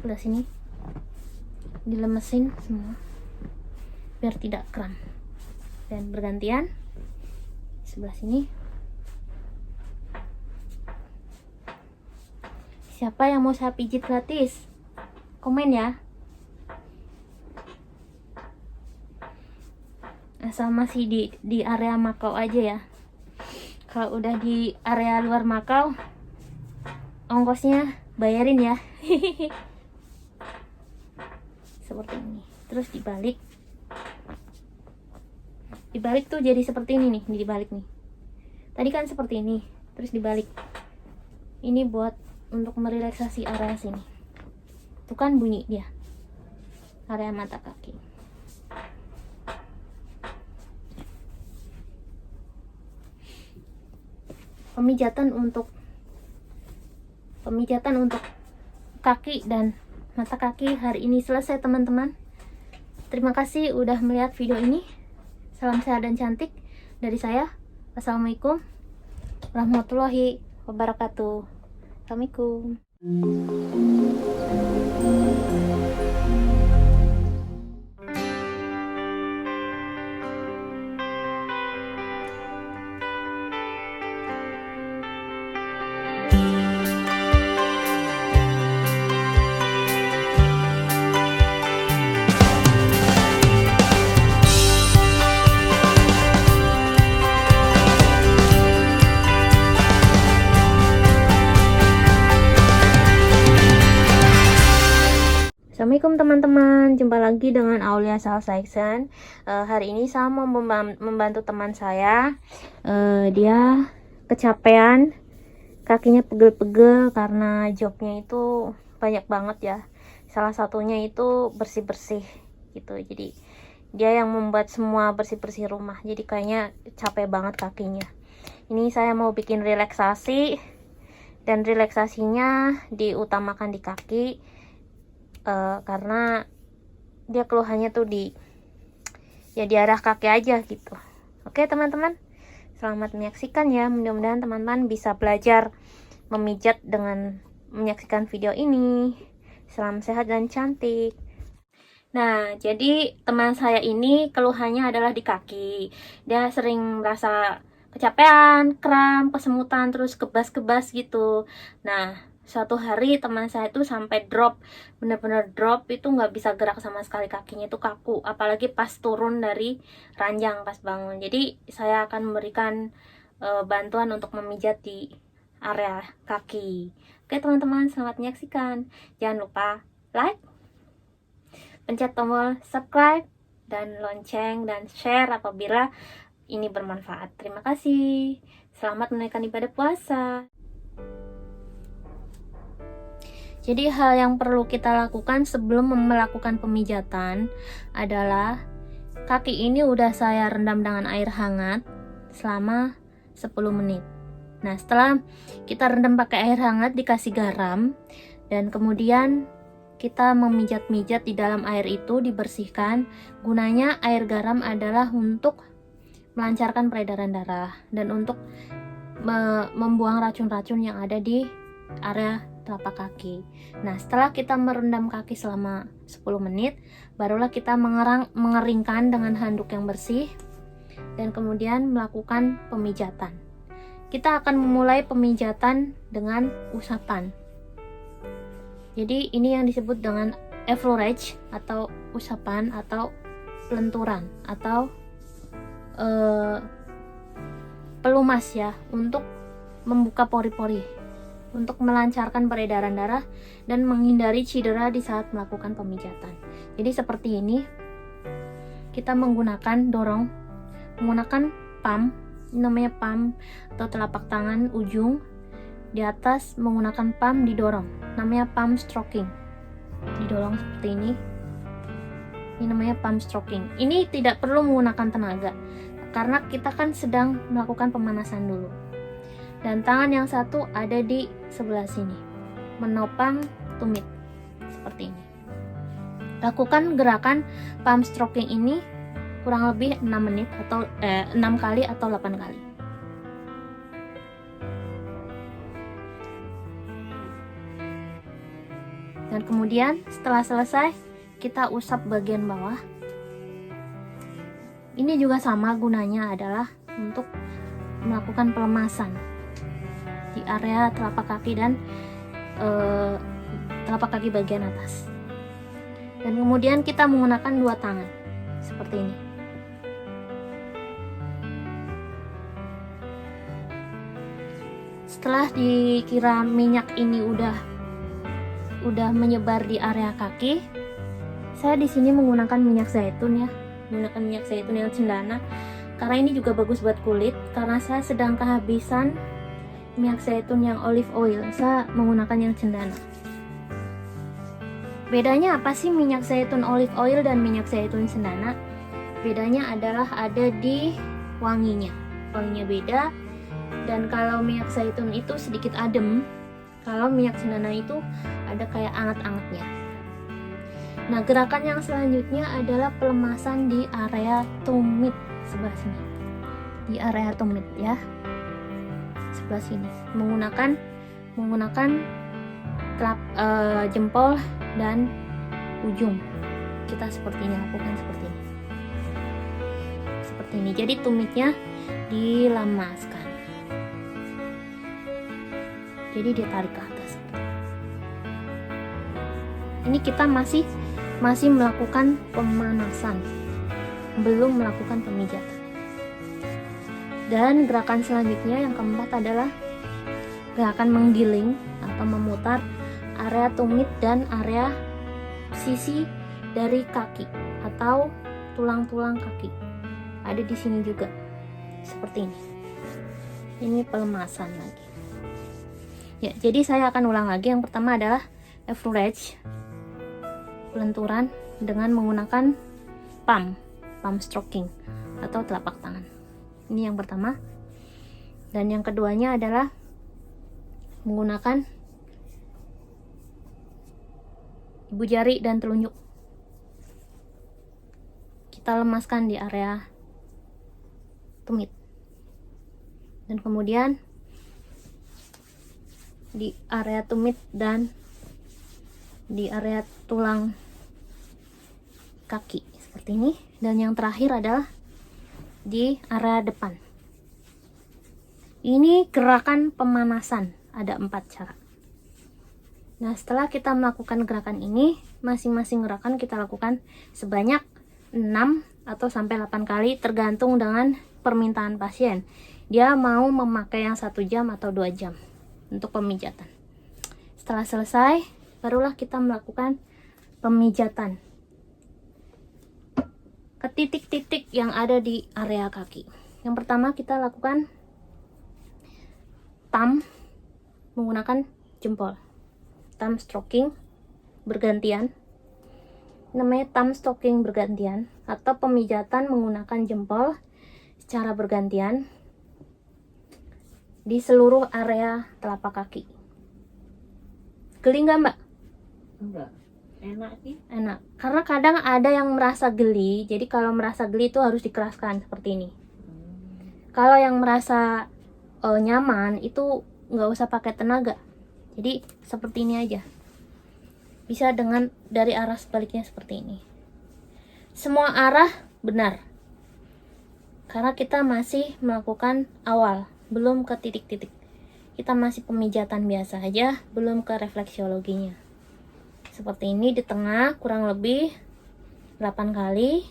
sebelah sini dilemesin semua biar tidak kram, dan bergantian sebelah sini. Siapa yang mau saya pijit gratis? Komen ya. Asal masih di area Makau aja ya. Kalau udah di area luar Makau, ongkosnya bayarin ya. Seperti ini. Terus dibalik tuh jadi seperti ini nih, dibalik nih. Tadi kan seperti ini, terus dibalik. Ini buat untuk merelaksasi area sini. Tuh kan bunyi dia, area mata kaki. Pemijatan untuk kaki dan mata kaki hari ini selesai teman-teman. Terima kasih udah melihat video ini. Salam sehat dan cantik dari saya. Wassalamualaikum warahmatullahi wabarakatuh. Assalamualaikum. Assalamualaikum teman-teman, jumpa lagi dengan Aulia Salsaiksen. Hari ini saya mau membantu teman saya. Dia kecapean, kakinya pegel-pegel karena jobnya itu banyak banget ya. Salah satunya itu bersih-bersih gitu. Jadi dia yang membuat semua bersih-bersih rumah. Jadi kayaknya capek banget kakinya. Ini saya mau bikin relaksasi, dan relaksasinya diutamakan di kaki. Karena dia keluhannya tuh di arah kaki aja gitu. Oke teman-teman, selamat menyaksikan ya. Mudah-mudahan teman-teman bisa belajar memijat dengan menyaksikan video ini. Salam sehat dan cantik. Nah, jadi teman saya ini keluhannya adalah di kaki. Dia sering merasa kecapean, kram, kesemutan, terus kebas-kebas gitu. Nah, suatu hari teman saya itu sampai drop, bener-bener drop, itu nggak bisa gerak sama sekali, kakinya itu kaku, apalagi pas turun dari ranjang pas bangun. Jadi saya akan memberikan bantuan untuk memijat di area kaki. Oke teman-teman, selamat menyaksikan. Jangan lupa like, pencet tombol subscribe, dan lonceng, dan share apabila ini bermanfaat. Terima kasih. Selamat menunaikan ibadah puasa. Jadi hal yang perlu kita lakukan sebelum melakukan pemijatan adalah kaki ini udah saya rendam dengan air hangat selama 10 menit. Nah, setelah kita rendam pakai air hangat, dikasih garam, dan kemudian kita memijat-mijat di dalam air itu, dibersihkan. Gunanya air garam adalah untuk melancarkan peredaran darah dan untuk membuang racun-racun yang ada di area telapak kaki. Nah, setelah kita merendam kaki selama 10 menit, barulah kita mengeringkan dengan handuk yang bersih dan kemudian melakukan pemijatan. Kita akan memulai pemijatan dengan usapan. Jadi ini yang disebut dengan effleurage atau usapan atau pelenturan atau pelumas ya, untuk membuka pori-pori, untuk melancarkan peredaran darah dan menghindari cedera di saat melakukan pemijatan. Jadi seperti ini, kita menggunakan palm, ini namanya palm atau telapak tangan ujung, di atas menggunakan palm didorong, namanya palm stroking, didorong seperti ini namanya palm stroking. Ini tidak perlu menggunakan tenaga karena kita kan sedang melakukan pemanasan dulu. Dan tangan yang satu ada di sebelah sini, menopang tumit seperti ini. Lakukan gerakan palm stroking ini kurang lebih 6 menit atau 6 kali atau 8 kali. Dan kemudian setelah selesai kita usap bagian bawah. Ini juga sama, gunanya adalah untuk melakukan pelemasan di area telapak kaki dan telapak kaki bagian atas. Dan kemudian kita menggunakan dua tangan seperti ini. Setelah dikira minyak ini udah menyebar di area kaki, saya di sini menggunakan minyak zaitun ya, menggunakan minyak zaitun yang cendana karena ini juga bagus buat kulit. Karena saya sedang kehabisan minyak zaitun yang olive oil, saya menggunakan yang cendana. Bedanya apa sih minyak zaitun olive oil dan minyak zaitun cendana? Bedanya adalah ada di wanginya beda. Dan kalau minyak zaitun itu sedikit adem, kalau minyak cendana itu ada kayak anget-angetnya. Nah, gerakan yang selanjutnya adalah pelemasan di area tumit sebelah sini. Di area tumit ya. Sebelah sini. Menggunakan jempol dan ujung. Kita seperti ini, lakukan seperti ini. Seperti ini. Jadi tumitnya dilemaskan. Jadi dia tarik ke atas. Ini kita masih melakukan pemanasan, belum melakukan pemijatan. Dan gerakan selanjutnya yang keempat adalah gerakan menggiling atau memutar area tumit dan area sisi dari kaki atau tulang-tulang kaki. Ada di sini juga. Seperti ini. Ini pelemasan lagi. Ya, jadi saya akan ulang lagi. Yang pertama adalah average, pelenturan dengan menggunakan palm stroking atau telapak tangan. Ini yang pertama. Dan yang keduanya adalah menggunakan ibu jari dan telunjuk. Kita lemaskan di area tumit. Dan kemudian di area tumit dan di area tulang kaki seperti ini. Dan yang terakhir adalah di area depan. Ini gerakan pemanasan, ada 4 cara. Nah, setelah kita melakukan gerakan ini, masing-masing gerakan kita lakukan sebanyak 6 atau sampai 8 kali tergantung dengan permintaan pasien. Dia mau memakai yang 1 jam atau 2 jam untuk pemijatan. Setelah selesai, barulah kita melakukan pemijatan ke titik-titik yang ada di area kaki. Yang pertama kita lakukan thumb menggunakan jempol. Thumb stroking bergantian. Namanya thumb stroking bergantian atau pemijatan menggunakan jempol secara bergantian di seluruh area telapak kaki. Geli nggak, Mbak? Enggak. Enak sih. Enak. Karena kadang ada yang merasa geli. Jadi kalau merasa geli itu harus dikeraskan seperti ini. Kalau yang merasa nyaman itu nggak usah pakai tenaga. Jadi seperti ini aja. Bisa dengan dari arah sebaliknya seperti ini. Semua arah benar. Karena kita masih melakukan awal, belum ke titik-titik. Kita masih pemijatan biasa aja, belum ke refleksiologinya. Seperti ini di tengah kurang lebih 8 kali.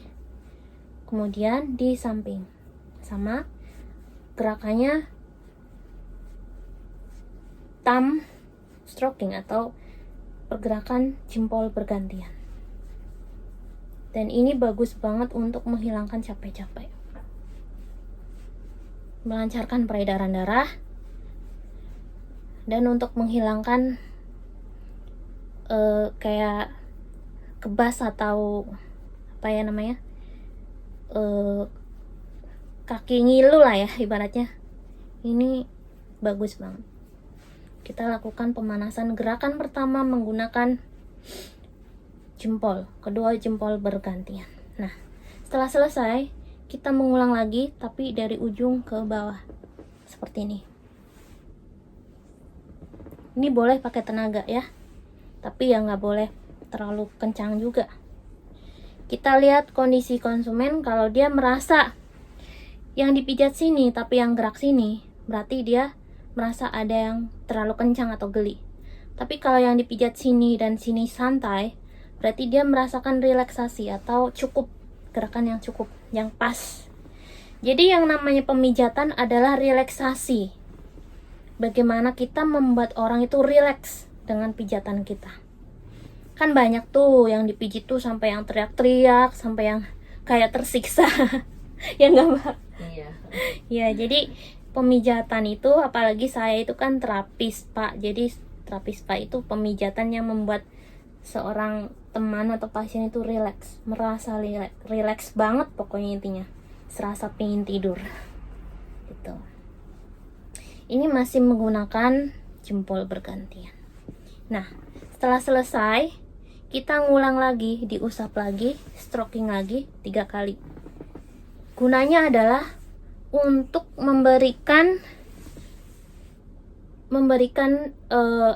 Kemudian di samping. Sama gerakannya thumb stroking atau pergerakan jempol bergantian. Dan ini bagus banget untuk menghilangkan capek-capek. Melancarkan peredaran darah. Dan untuk menghilangkan kayak kebas atau apa ya namanya, kaki ngilu lah ya ibaratnya. Ini bagus banget. Kita lakukan pemanasan. Gerakan pertama menggunakan jempol, kedua jempol bergantian. Nah, setelah selesai kita mengulang lagi tapi dari ujung ke bawah seperti ini. Ini boleh pakai tenaga ya, tapi ya nggak boleh terlalu kencang juga. Kita lihat kondisi konsumen, kalau dia merasa yang dipijat sini tapi yang gerak sini, berarti dia merasa ada yang terlalu kencang atau geli. Tapi kalau yang dipijat sini dan sini santai, berarti dia merasakan relaksasi atau cukup, gerakan yang cukup, yang pas. Jadi yang namanya pemijatan adalah relaksasi. Bagaimana kita membuat orang itu rileks dengan pijatan kita. Kan banyak tuh yang dipijit tuh sampai yang teriak-teriak, sampai yang kayak tersiksa. Ya nggak, Mbak? Iya. Ya, jadi pemijatan itu, apalagi saya itu kan terapis Pak. Jadi terapis Pak itu pemijatan yang membuat seorang teman atau pasien itu rileks, merasa rileks banget pokoknya intinya. Serasa pengen tidur. Gitu. Ini masih menggunakan jempol bergantian. Nah, setelah selesai, kita ngulang lagi, diusap lagi, stroking lagi 3 kali. Gunanya adalah untuk memberikan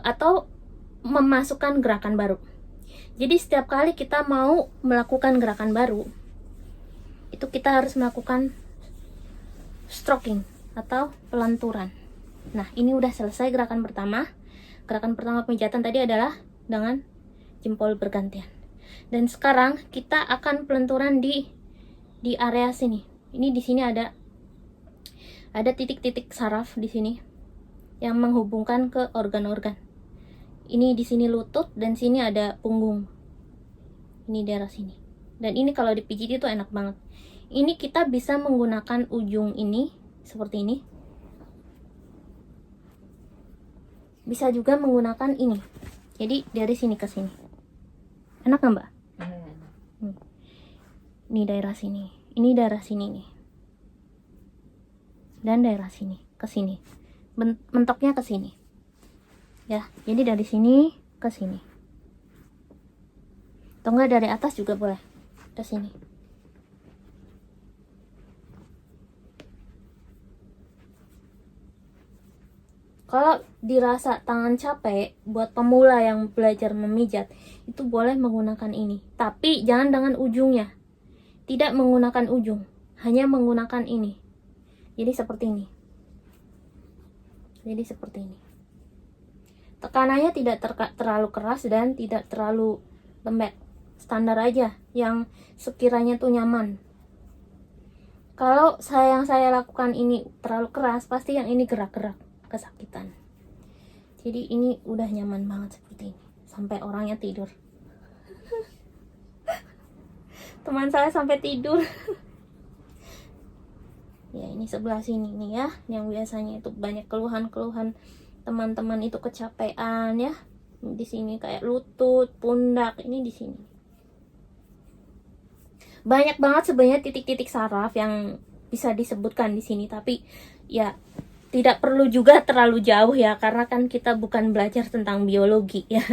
atau memasukkan gerakan baru. Jadi setiap kali kita mau melakukan gerakan baru, itu kita harus melakukan stroking atau pelenturan. Nah, ini udah selesai gerakan pertama. Gerakan pertama pemijatan tadi adalah dengan jempol bergantian. Dan sekarang kita akan pelenturan di area sini. Ini di sini ada titik-titik saraf di sini yang menghubungkan ke organ-organ. Ini di sini lutut dan sini ada punggung. Ini daerah sini. Dan ini kalau dipijit itu enak banget. Ini kita bisa menggunakan ujung ini seperti ini. Bisa juga menggunakan ini. Jadi dari sini ke sini. Enak nggak, Mbak? Ini daerah sini. Ini daerah sini nih. Dan daerah sini ke sini. Mentoknya ke sini. Ya, jadi dari sini ke sini. Atau enggak dari atas juga boleh. Ke sini. Kalau dirasa tangan capek, buat pemula yang belajar memijat, itu boleh menggunakan ini. Tapi jangan dengan ujungnya. Tidak menggunakan ujung, hanya menggunakan ini. Jadi seperti ini. Jadi seperti ini. Tekanannya tidak terlalu keras dan tidak terlalu lembek. Standar aja, yang sekiranya tuh nyaman. Kalau yang saya lakukan ini terlalu keras, pasti yang ini gerak-gerak, kesakitan. Jadi ini udah nyaman banget seperti ini, sampai orangnya tidur. Teman saya sampai tidur. Ya, ini sebelah sini nih ya, yang biasanya itu banyak keluhan-keluhan teman-teman itu kecapean ya. Di sini kayak lutut, pundak, ini di sini. Banyak banget sebenarnya titik-titik saraf yang bisa disebutkan di sini, tapi ya tidak perlu juga terlalu jauh ya, karena kan kita bukan belajar tentang biologi ya.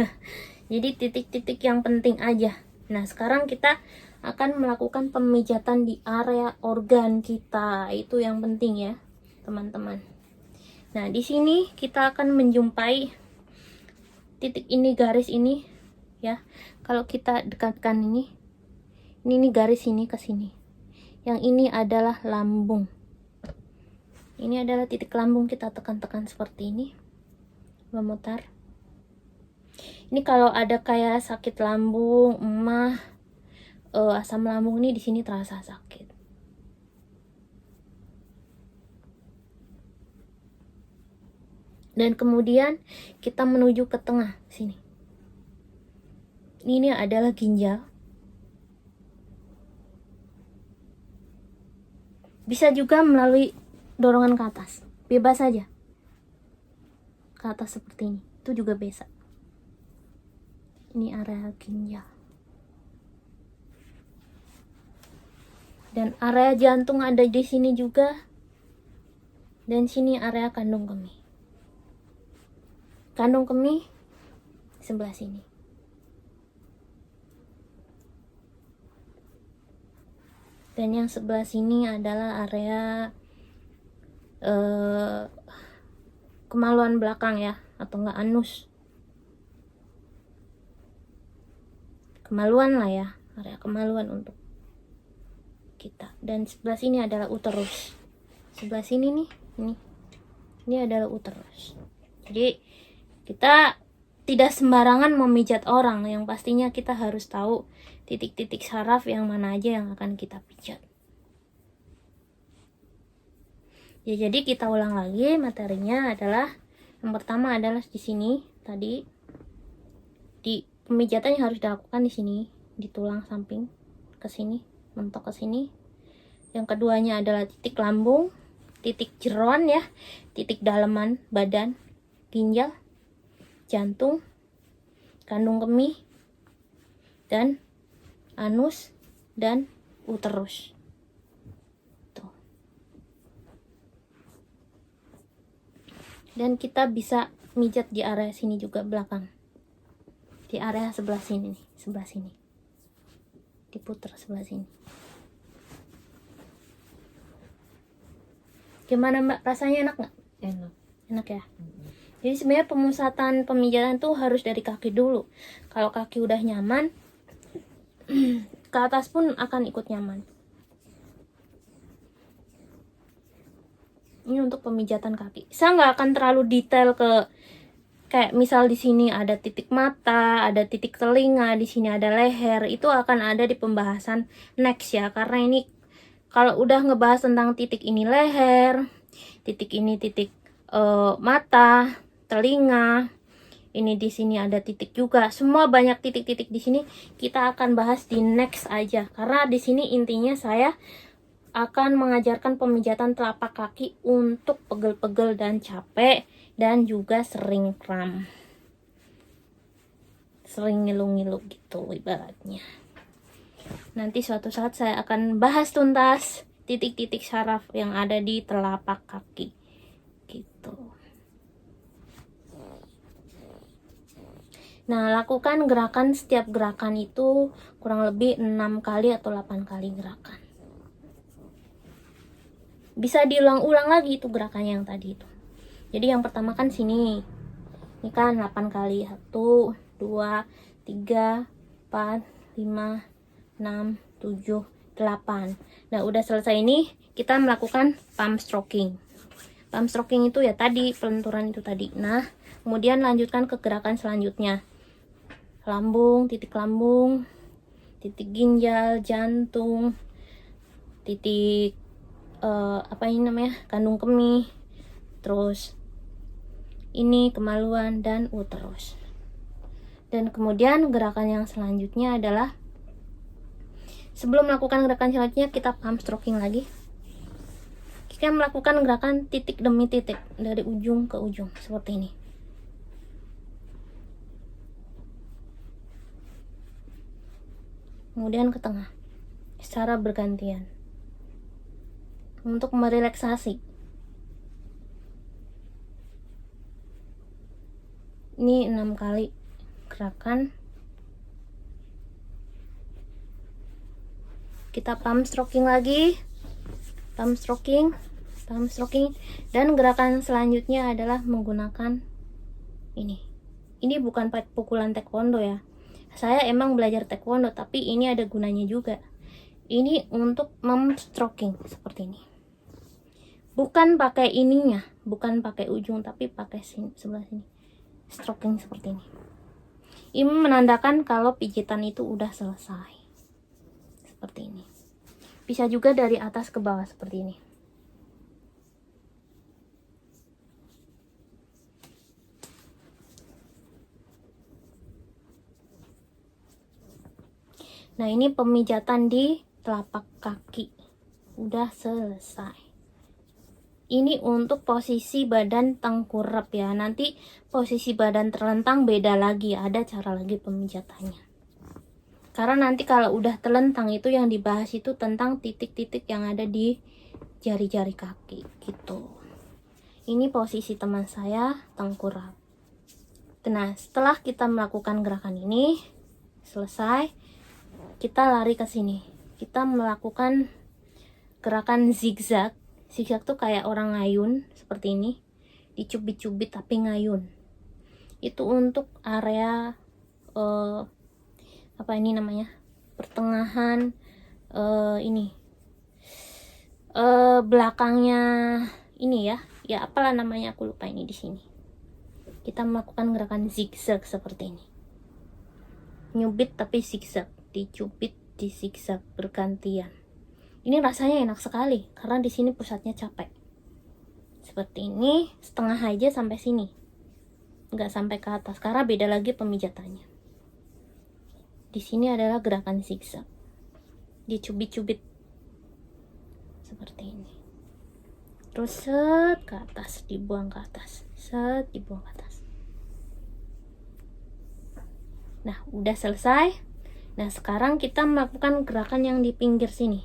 Jadi titik-titik yang penting aja. Nah, sekarang kita akan melakukan pemijatan di area organ kita. Itu yang penting ya, teman-teman. Nah, di sini kita akan menjumpai titik ini, garis ini ya. Kalau kita dekatkan ini garis ini ke sini. Yang ini adalah lambung. Ini adalah titik lambung, kita tekan-tekan seperti ini. Memutar. Ini kalau ada kayak sakit lambung, emah, asam lambung, ini di sini terasa sakit. Dan kemudian kita menuju ke tengah sini. Ini adalah ginjal. Bisa juga melalui dorongan ke atas, bebas saja. Ke atas seperti ini, itu juga bisa. Ini area ginjal. Dan area jantung ada di sini juga. Dan sini area kandung kemih. Kandung kemih sebelah sini. Dan yang sebelah sini adalah area kemaluan belakang ya, atau enggak anus. kemaluan lah ya, area kemaluan untuk kita. Dan sebelah sini adalah uterus. Sebelah sini nih, ini adalah uterus. Jadi kita tidak sembarangan memijat orang, yang pastinya kita harus tahu titik-titik saraf yang mana aja yang akan kita pijat. Ya, jadi kita ulang lagi materinya adalah yang pertama adalah di sini tadi, di pemijatan yang harus dilakukan di sini, di tulang samping ke sini, mentok ke sini. Yang keduanya adalah titik lambung, titik jeroan ya, titik dalaman badan, ginjal, jantung, kandung kemih, dan anus dan uterus. Tuh. Dan kita bisa mijat di area sini juga belakang. Di area sebelah sini nih, sebelah sini. Diputar sebelah sini. Gimana Mbak? Rasanya enak nggak? Enak. Enak ya? Jadi sebenarnya pemusatan pemijatan tuh harus dari kaki dulu. Kalau kaki udah nyaman, ke atas pun akan ikut nyaman. Ini untuk pemijatan kaki. Saya nggak akan terlalu detail ke kayak misal di sini ada titik mata, ada titik telinga, di sini ada leher. Itu akan ada di pembahasan next ya. Karena ini kalau udah ngebahas tentang titik ini leher, titik ini titik mata, telinga, ini di sini ada titik juga. Semua banyak titik-titik di sini kita akan bahas di next aja. Karena di sini intinya saya akan mengajarkan pemijatan telapak kaki untuk pegel-pegel dan capek dan juga sering kram. Sering ngilu-ngilu gitu ibaratnya. Nanti suatu saat saya akan bahas tuntas titik-titik saraf yang ada di telapak kaki. Gitu. Nah, lakukan gerakan, setiap gerakan itu kurang lebih 6 kali atau 8 kali gerakan. Bisa diulang-ulang lagi itu gerakannya yang tadi itu. Jadi yang pertama kan sini. Ini kan 8 kali. 1, 2, 3, 4, 5, 6, 7, 8. Nah, udah selesai ini, kita melakukan palm stroking. Palm stroking itu ya tadi, pelenturan itu tadi. Nah, kemudian lanjutkan ke gerakan selanjutnya. Lambung, titik ginjal, jantung, titik apa ini namanya, kandung kemih, terus ini kemaluan dan uterus. Dan kemudian gerakan yang selanjutnya adalah sebelum melakukan gerakan selanjutnya kita palm stroking lagi. Kita melakukan gerakan titik demi titik dari ujung ke ujung seperti ini. Kemudian ke tengah secara bergantian untuk merelaksasi. Ini 6 kali gerakan. Kita palm stroking lagi, palm stroking, dan gerakan selanjutnya adalah menggunakan ini. Ini bukan pukulan taekwondo ya. Saya emang belajar taekwondo, tapi ini ada gunanya juga. Ini untuk mem-stroking seperti ini. Bukan pakai ininya, bukan pakai ujung, tapi pakai sini, sebelah sini. Stroking seperti ini. Ini menandakan kalau pijitan itu udah selesai. Seperti ini. Bisa juga dari atas ke bawah seperti ini. Nah, ini pemijatan di telapak kaki. Udah selesai. Ini untuk posisi badan tengkurap ya. Nanti posisi badan terlentang beda lagi. Ada cara lagi pemijatannya. Karena nanti kalau udah terlentang itu yang dibahas itu tentang titik-titik yang ada di jari-jari kaki gitu. Ini posisi teman saya tengkurap. Nah, setelah kita melakukan gerakan ini selesai, kita lari ke sini. Kita melakukan gerakan zigzag. Zigzag tuh kayak orang ngayun seperti ini, dicubit-cubit tapi ngayun. Itu untuk area apa ini namanya, pertengahan ini belakangnya ini ya apalah namanya, aku lupa ini. Di sini kita melakukan gerakan zigzag seperti ini, nyubit tapi zigzag, dicubit di zigzag bergantian. Ini rasanya enak sekali karena di sini pusatnya capek. Seperti ini, setengah aja sampai sini, nggak sampai ke atas karena beda lagi pemijatannya. Di sini adalah gerakan zigzag, dicubit-cubit seperti ini, terus set ke atas, dibuang ke atas, set dibuang ke atas. Nah, udah selesai. Nah, sekarang kita melakukan gerakan yang di pinggir sini.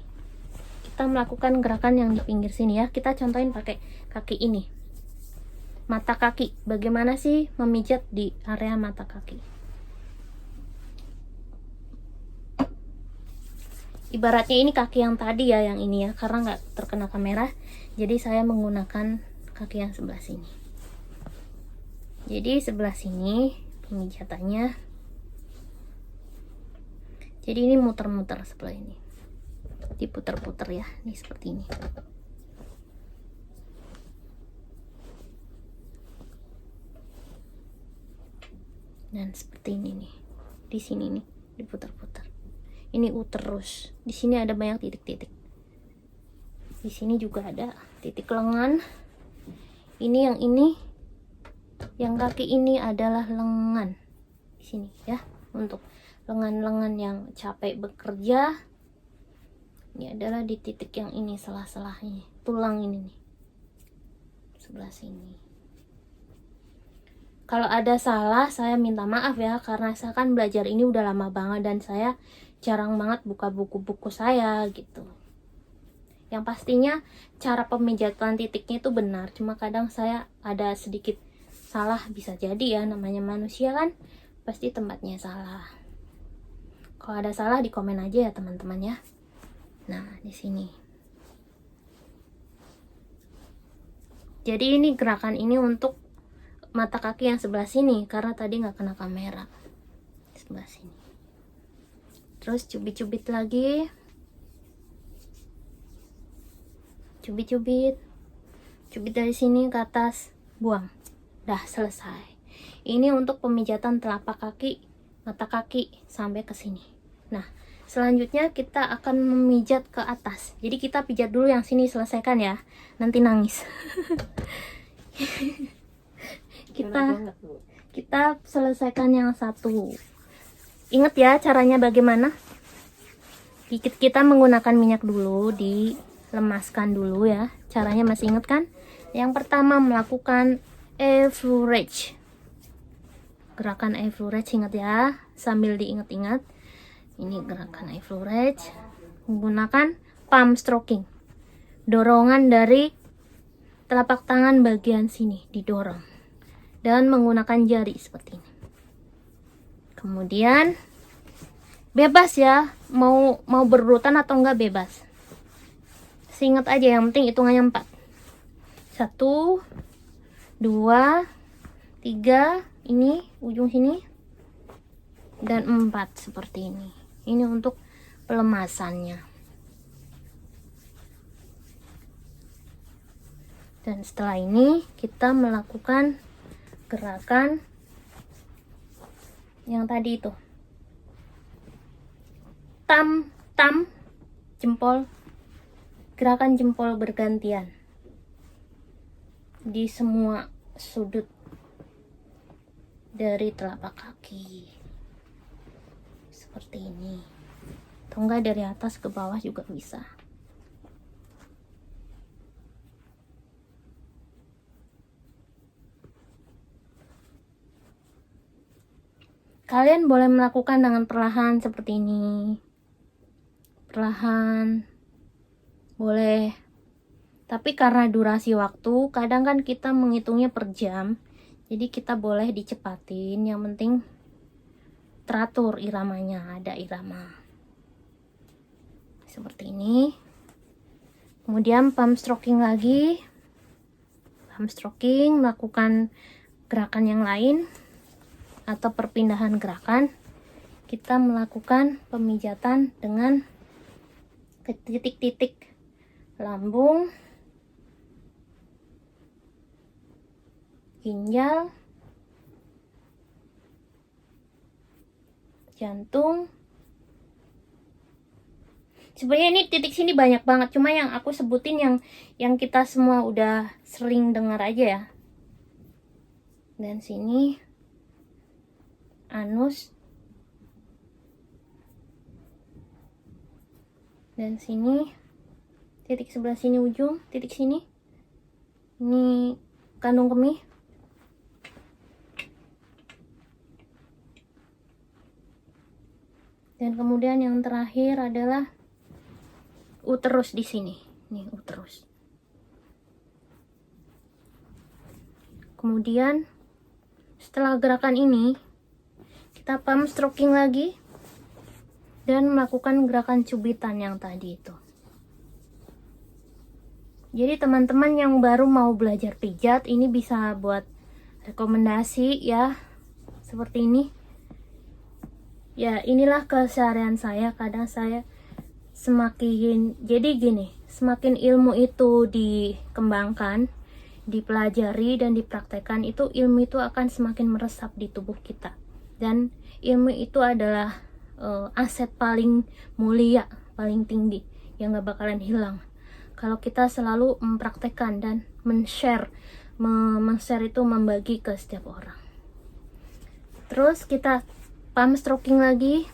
Kita melakukan gerakan yang di pinggir sini ya. Kita contohin pakai kaki ini. Mata kaki. Bagaimana sih memijat di area mata kaki? Ibaratnya ini kaki yang tadi ya, yang ini ya. Karena nggak terkena kamera, jadi saya menggunakan kaki yang sebelah sini. Jadi sebelah sini pemijatannya. Jadi ini muter-muter sebelah ini, diputer-puter ya, nih seperti ini. Dan seperti ini nih, di sini nih diputer-puter. Ini uterus. Di sini ada banyak titik-titik. Di sini juga ada titik lengan. Ini, yang kaki ini adalah lengan. Di sini ya, untuk lengan-lengan yang capek bekerja. Ini adalah di titik yang ini, selah-selahnya, tulang ini nih, sebelah sini. Kalau ada salah, saya minta maaf ya, karena saya kan belajar ini udah lama banget dan saya jarang banget buka buku-buku saya gitu. Yang pastinya cara pemijatan titiknya itu benar, cuma kadang saya ada sedikit salah, bisa jadi ya, namanya manusia kan, pasti tempatnya salah. Kalau ada salah di komen aja ya teman-teman ya. Nah, di sini. Jadi ini gerakan ini untuk mata kaki yang sebelah sini karena tadi nggak kena kamera. Sebelah sini. Terus cubit-cubit lagi. Cubit-cubit. Cubit dari sini ke atas, buang. Dah selesai. Ini untuk pemijatan telapak kaki, mata kaki sampai ke sini. Nah, selanjutnya kita akan memijat ke atas. Jadi kita pijat dulu yang sini, selesaikan ya. Nanti nangis. kita selesaikan yang satu. Ingat ya caranya bagaimana? Kita menggunakan minyak dulu, dilemaskan dulu ya. Caranya masih ingat kan? Yang pertama melakukan effleurage. Gerakan effleurage, ingat ya, sambil diingat-ingat. Ini gerakan effleurage menggunakan palm stroking. Dorongan dari telapak tangan bagian sini didorong dan menggunakan jari seperti ini. Kemudian bebas ya, mau berurutan atau enggak bebas. Seingat aja, yang penting hitungannya 4. 1 2 3, ini ujung sini, dan 4 seperti ini. Ini untuk pelemasannya. Dan setelah ini kita melakukan gerakan yang tadi itu. Tam jempol. Gerakan jempol bergantian di semua sudut dari telapak kaki. Seperti ini. Atau enggak dari atas ke bawah juga bisa. Kalian boleh melakukan dengan perlahan seperti ini. Perlahan. Boleh. Tapi karena durasi waktu, kadang kan kita menghitungnya per jam. Jadi kita boleh dicepatin, yang penting teratur iramanya, ada irama. Seperti ini. Kemudian palm stroking lagi. Palm stroking, melakukan gerakan yang lain atau perpindahan gerakan. kita melakukan pemijatan dengan ke titik-titik lambung, ginjal, jantung. Sebenarnya ini titik sini banyak banget, cuma yang aku sebutin yang kita semua udah sering dengar aja ya. Dan sini anus, dan sini titik sebelah sini ujung, titik sini ini kandung kemih, dan kemudian yang terakhir adalah uterus di sini. Nih uterus. Kemudian setelah gerakan ini kita pump stroking lagi dan melakukan gerakan cubitan yang tadi itu. Jadi teman-teman yang baru mau belajar pijat ini bisa buat rekomendasi ya, seperti ini. Ya inilah keseharian saya. Kadang saya semakin, jadi gini, semakin ilmu itu dikembangkan, dipelajari dan dipraktekkan, itu ilmu itu akan semakin meresap di tubuh kita. Dan ilmu itu adalah aset paling mulia, paling tinggi yang gak bakalan hilang kalau kita selalu mempraktekkan dan men-share itu membagi ke setiap orang. Terus kita pump stroking lagi,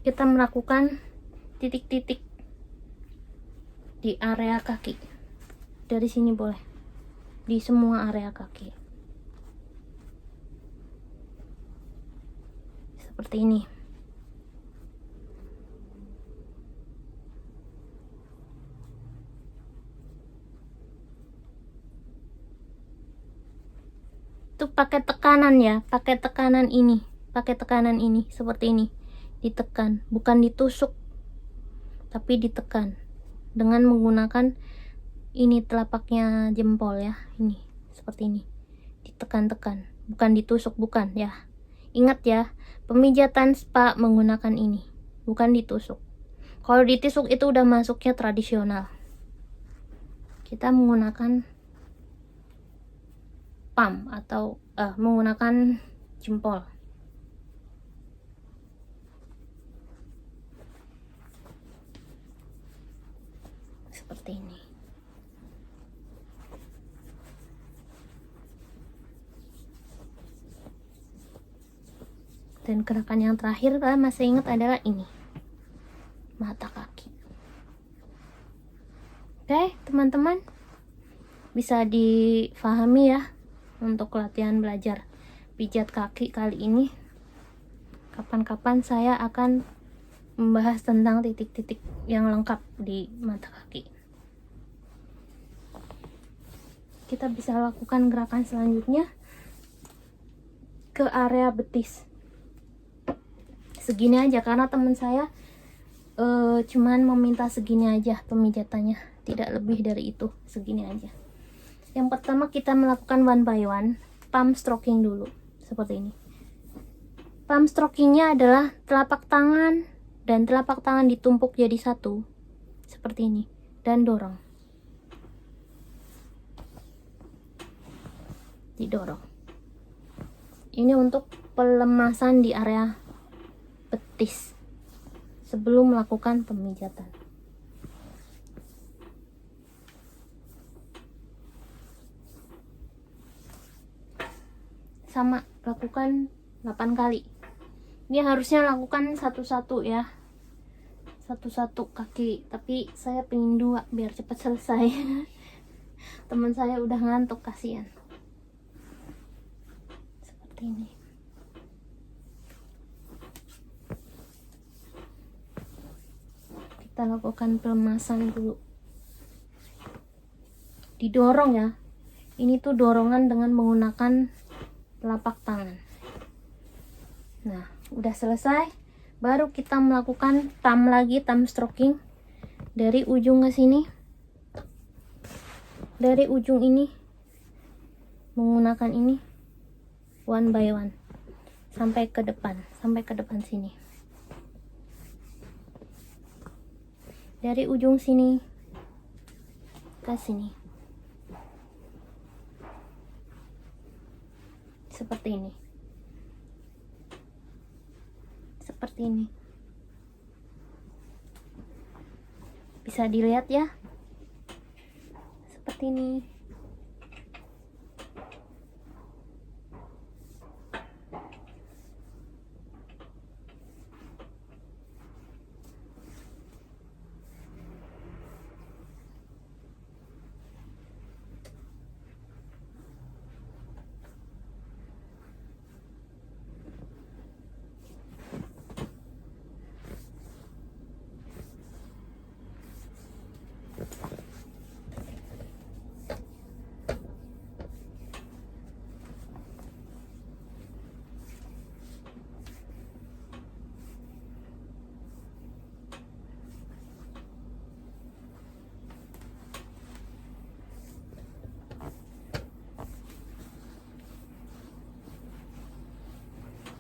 kita melakukan titik-titik di area kaki. Dari sini boleh, di semua area kaki seperti ini. Itu pakai tekanan ya, pakai tekanan ini seperti ini, ditekan, bukan ditusuk tapi ditekan dengan menggunakan ini telapaknya jempol ya, ini seperti ini, ditekan-tekan, bukan ditusuk, bukan ya. Ingat ya, pemijatan spa menggunakan ini, bukan ditusuk. Kalau ditusuk itu udah masuknya tradisional. Kita menggunakan pump atau menggunakan jempol. Seperti ini. Dan gerakan yang terakhir kalian masih ingat adalah ini, mata kaki. Oke teman-teman, bisa difahami ya untuk latihan belajar pijat kaki kali ini. Kapan-kapan saya akan membahas tentang titik-titik yang lengkap di mata kaki. Kita bisa lakukan gerakan selanjutnya ke area betis. Segini aja karena teman saya cuman meminta segini aja pemijatannya, tidak lebih dari itu, segini aja. Yang pertama kita melakukan one by one, pump stroking dulu, seperti ini. Pump strokingnya adalah telapak tangan dan telapak tangan ditumpuk jadi satu, seperti ini, dan dorong. Didorong. Ini untuk pelemasan di area betis sebelum melakukan pemijatan. Sama, lakukan 8 kali. Ini harusnya lakukan satu-satu ya, satu-satu kaki, tapi saya pengen 2 biar cepat selesai. Teman saya udah ngantuk, kasihan. Seperti ini. Kita lakukan pelemasan dulu. Didorong ya. Ini tuh dorongan dengan menggunakan telapak tangan. Nah, udah selesai. Baru kita melakukan thumb lagi, thumb stroking dari ujung ke sini. Dari ujung ini menggunakan ini one by one. sampai ke depan sini. Dari ujung sini ke sini. Seperti ini. Seperti ini. Bisa dilihat ya. Seperti ini.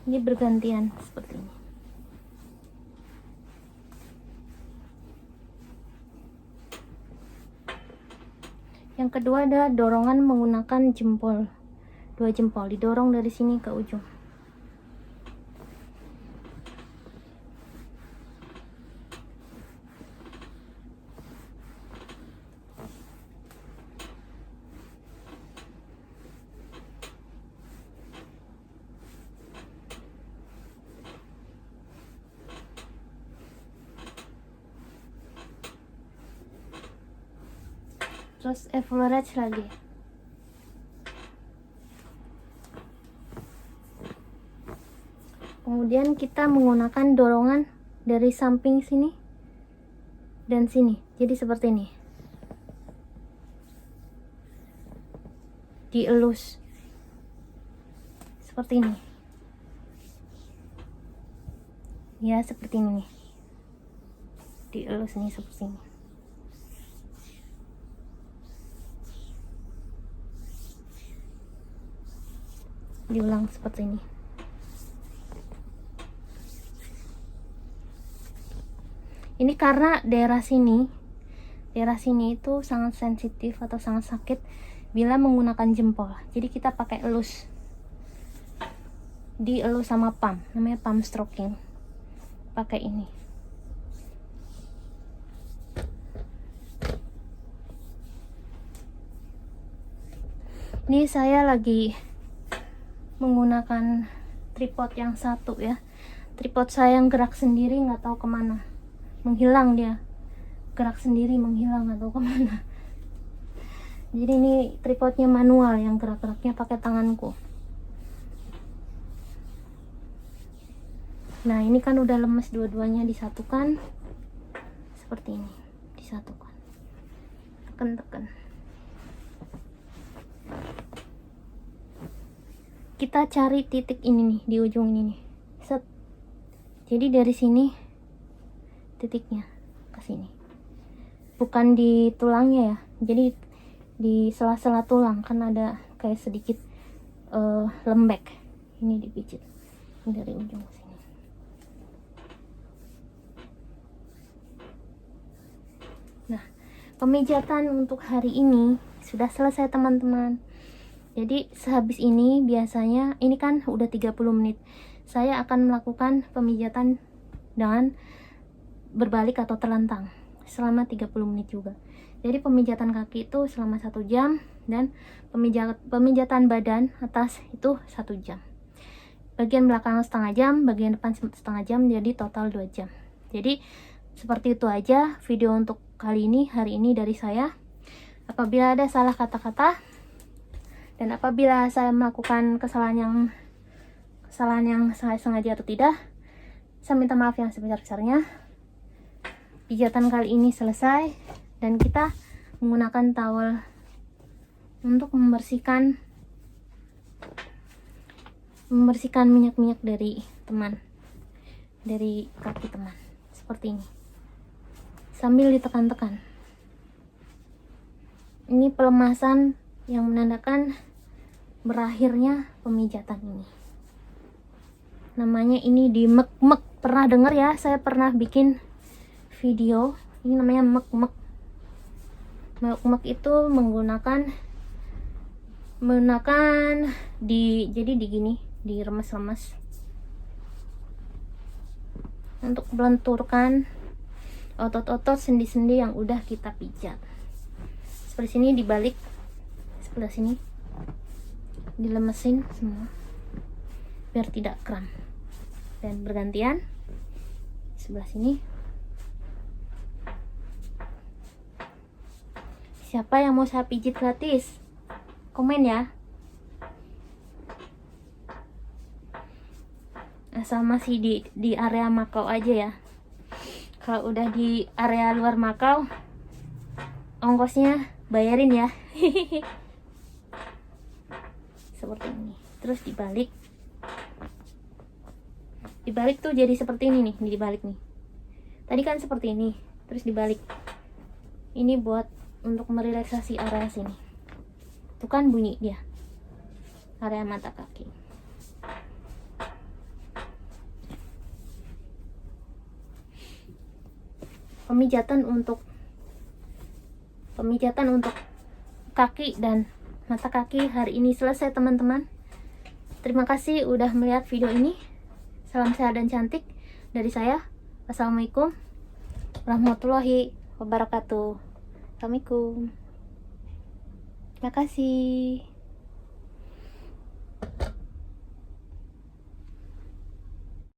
Ini bergantian seperti ini. Yang kedua adalah dorongan menggunakan jempol. 2 jempol didorong dari sini ke ujung. Terus average lagi. Kemudian kita menggunakan dorongan dari samping sini dan sini. Jadi seperti ini. Dielus. Seperti ini. Ya, seperti ini nih. Dielus nih seperti ini. Diulang seperti ini. Ini karena daerah sini itu sangat sensitif atau sangat sakit bila menggunakan jempol. Jadi kita pakai elus. Dielus sama pump, namanya pump stroking. Pakai ini. Ini saya lagi menggunakan tripod yang satu ya. Tripod saya yang gerak sendiri, nggak tahu kemana, menghilang dia, gerak sendiri menghilang atau kemana. Jadi ini tripodnya manual, yang gerak-geraknya pakai tanganku. Nah ini kan udah lemes, dua-duanya disatukan seperti ini, disatukan, tekan-tekan. Kita cari titik ini nih, di ujung ini nih. Set. Jadi dari sini titiknya ke sini. Bukan di tulangnya ya. Jadi di sela-sela tulang kan ada kayak sedikit lembek. Ini dipijit dari ujung ke sini. Nah, pemijatan untuk hari ini sudah selesai teman-teman. Jadi sehabis ini biasanya, ini kan udah 30 menit, saya akan melakukan pemijatan dengan berbalik atau terlentang selama 30 menit juga. Jadi pemijatan kaki itu selama 1 jam, dan pemijatan badan atas itu 1 jam. Bagian belakang setengah jam, bagian depan setengah jam, jadi total 2 jam. Jadi seperti itu aja video untuk kali ini, hari ini dari saya. Apabila ada salah kata-kata dan apabila saya melakukan kesalahan yang saya sengaja atau tidak, saya minta maaf yang sebesar-besarnya. Pijatan kali ini selesai dan kita menggunakan towel untuk membersihkan minyak-minyak dari kaki teman, seperti ini, sambil ditekan-tekan. Ini pelemasan yang menandakan berakhirnya pemijatan ini. Namanya ini di mek-mek. Pernah dengar ya? Saya pernah bikin video. Ini namanya mek-mek. Mek-mek itu menggunakan jadi di gini, diremes-remes untuk melenturkan otot-otot sendi-sendi yang udah kita pijat. Seperti sini dibalik, sebelah sini dilemesin semua biar tidak kram, dan bergantian sebelah sini. Siapa yang mau saya pijit gratis? Komen ya. Asal masih di area Makau aja ya. Kalau udah di area luar Makau, ongkosnya bayarin ya. Seperti ini. Terus dibalik tuh jadi seperti ini nih. Dibalik nih. Tadi kan seperti ini, terus dibalik. Ini buat untuk merelaksasi area sini. Tuh kan bunyi dia, area mata kaki. Pemijatan untuk kaki dan mata kaki hari ini selesai teman-teman. Terima kasih udah melihat video ini. Salam sehat dan cantik dari saya. Wassalamualaikum warahmatullahi wabarakatuh. Assalamualaikum. Terima kasih.